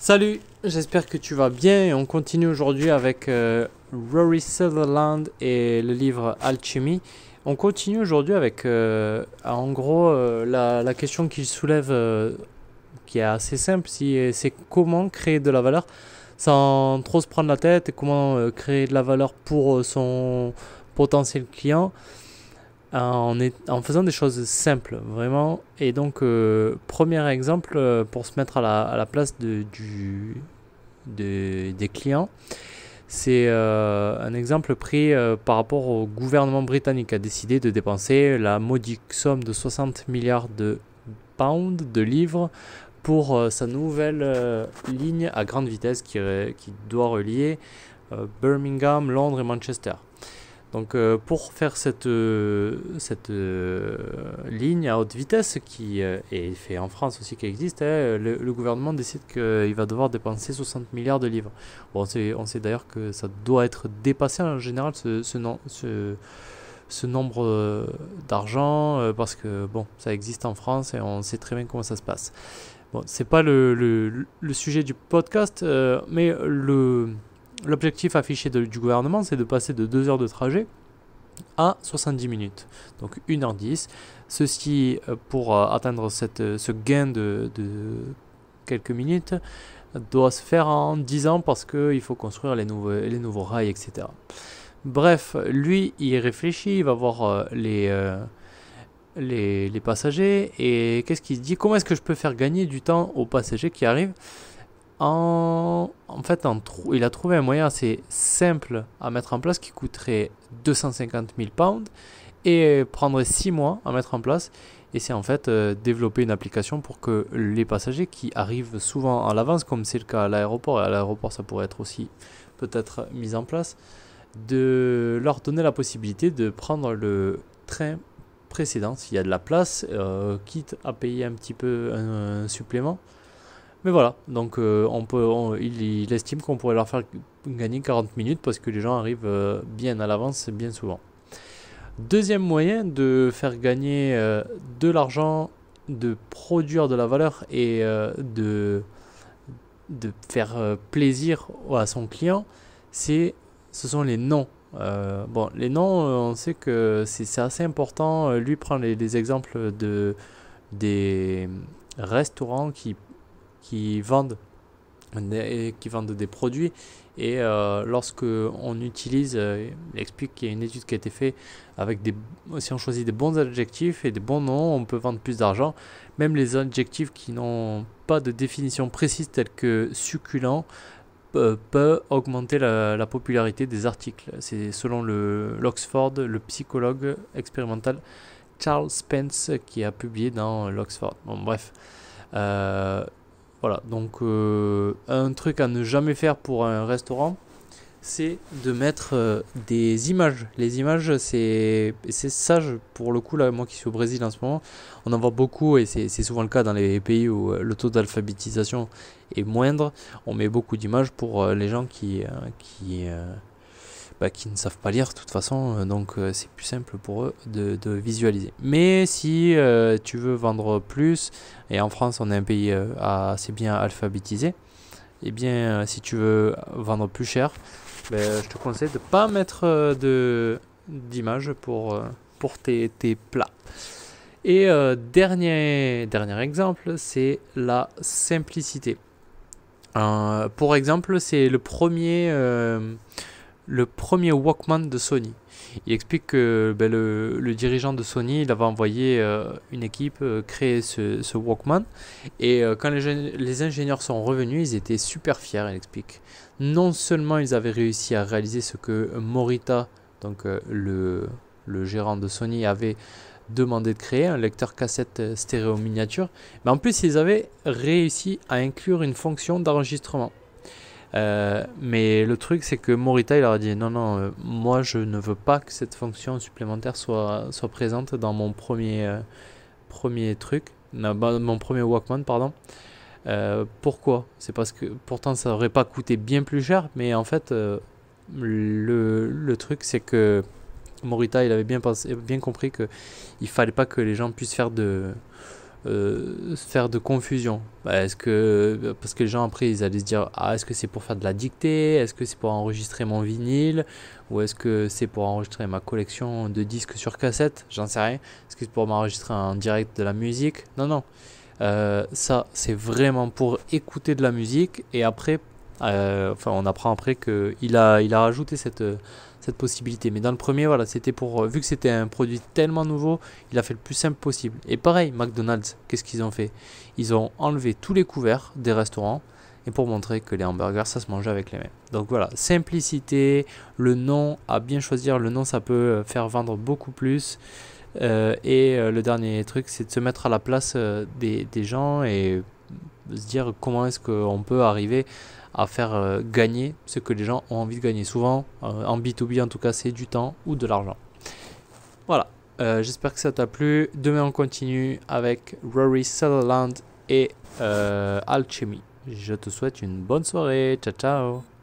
Salut, j'espère que tu vas bien et on continue aujourd'hui avec Rory Sutherland et le livre Alchemy. On continue aujourd'hui avec en gros la question qu'il soulève qui est assez simple, c'est comment créer de la valeur sans trop se prendre la tête et comment créer de la valeur pour son potentiel client en faisant des choses simples, vraiment. Et donc, premier exemple, pour se mettre à la place des clients, c'est un exemple pris par rapport au gouvernement britannique qui a décidé de dépenser la modique somme de 60 milliards de pounds, de livres, pour sa nouvelle ligne à grande vitesse qui doit relier Birmingham, Londres et Manchester. Donc pour faire cette ligne à haute vitesse qui est fait en France aussi qui existe, le gouvernement décide qu'il va devoir dépenser 60 milliards de livres. Bon, on sait d'ailleurs que ça doit être dépassé en général ce nombre d'argent parce que bon, ça existe en France et on sait très bien comment ça se passe. Bon, c'est pas le sujet du podcast, mais l'objectif affiché du gouvernement, c'est de passer de 2 heures de trajet à 70 minutes. Donc 1h10. Ceci, pour atteindre ce gain de quelques minutes, doit se faire en 10 ans parce qu'il faut construire les nouveaux rails, etc. Bref, lui, il réfléchit, il va voir les passagers et qu'est-ce qu'il se dit? Comment est-ce que je peux faire gagner du temps aux passagers qui arrivent? En fait, il a trouvé un moyen assez simple à mettre en place qui coûterait 250 000 pounds et prendrait 6 mois à mettre en place. Et c'est en fait développer une application pour que les passagers qui arrivent souvent à l'avance, comme c'est le cas à l'aéroport, et à l'aéroport ça pourrait être aussi peut-être mis en place, de leur donner la possibilité de prendre le train précédent s'il y a de la place, quitte à payer un petit peu un supplément. Mais voilà, donc il estime qu'on pourrait leur faire gagner 40 minutes parce que les gens arrivent bien à l'avance, bien souvent. Deuxième moyen de faire gagner de l'argent, de produire de la valeur et de faire plaisir à son client, ce sont les noms. Bon, les noms, on sait que c'est assez important. Lui prend les exemples des restaurants qui vendent des produits et lorsque on utilise, il explique qu'il y a une étude qui a été faite avec si on choisit des bons adjectifs et des bons noms, on peut vendre plus d'argent. Même les adjectifs qui n'ont pas de définition précise tels que succulent peut augmenter la popularité des articles. C'est selon l'Oxford, le psychologue expérimental Charles Spence qui a publié dans l'Oxford. Bon, bref. Voilà, donc un truc à ne jamais faire pour un restaurant, c'est de mettre des images. Les images, c'est ça, pour le coup, là, moi qui suis au Brésil en ce moment, on en voit beaucoup et c'est souvent le cas dans les pays où le taux d'alphabétisation est moindre. On met beaucoup d'images pour les gens qui ne savent pas lire de toute façon, donc c'est plus simple pour eux de visualiser. Mais si tu veux vendre plus, et en France on est un pays assez bien alphabétisé, et bien si tu veux vendre plus cher, je te conseille de ne pas mettre d'images pour tes plats. Et dernier exemple, c'est la simplicité. Pour exemple, c'est le premier Walkman de Sony. Il explique que le dirigeant de Sony, il avait envoyé une équipe créer ce Walkman et quand les ingénieurs sont revenus, ils étaient super fiers, il explique. Non seulement ils avaient réussi à réaliser ce que Morita, donc le gérant de Sony, avait demandé de créer, un lecteur cassette stéréo miniature, mais en plus ils avaient réussi à inclure une fonction d'enregistrement. Mais le truc c'est que Morita il leur a dit non, moi je ne veux pas que cette fonction supplémentaire soit présente dans mon premier mon premier Walkman, pardon. Pourquoi? C'est parce que pourtant ça aurait pas coûté bien plus cher, mais en fait le truc c'est que Morita il avait bien compris que il fallait pas que les gens puissent faire faire de confusion. Bah, parce que les gens après ils allaient se dire ah est-ce que c'est pour faire de la dictée, est-ce que c'est pour enregistrer mon vinyle, ou est-ce que c'est pour enregistrer ma collection de disques sur cassette, j'en sais rien. Est-ce que c'est pour m'enregistrer en direct de la musique? Non non. Ça c'est vraiment pour écouter de la musique et après enfin on apprend après que il a rajouté cette possibilité. Mais dans le premier, voilà, c'était pour, vu que c'était un produit tellement nouveau, il a fait le plus simple possible. Et pareil, McDonald's, qu'est-ce qu'ils ont fait? Ils ont enlevé tous les couverts des restaurants et pour montrer que les hamburgers, ça se mangeait avec les mains. Donc voilà, simplicité, le nom, à bien choisir, le nom, ça peut faire vendre beaucoup plus. Le dernier truc, c'est de se mettre à la place des gens et se dire comment est-ce qu'on peut arriver à faire gagner ce que les gens ont envie de gagner. Souvent, en B2B en tout cas, c'est du temps ou de l'argent. Voilà, j'espère que ça t'a plu. Demain, on continue avec Rory Sutherland et Alchemy. Je te souhaite une bonne soirée. Ciao, ciao.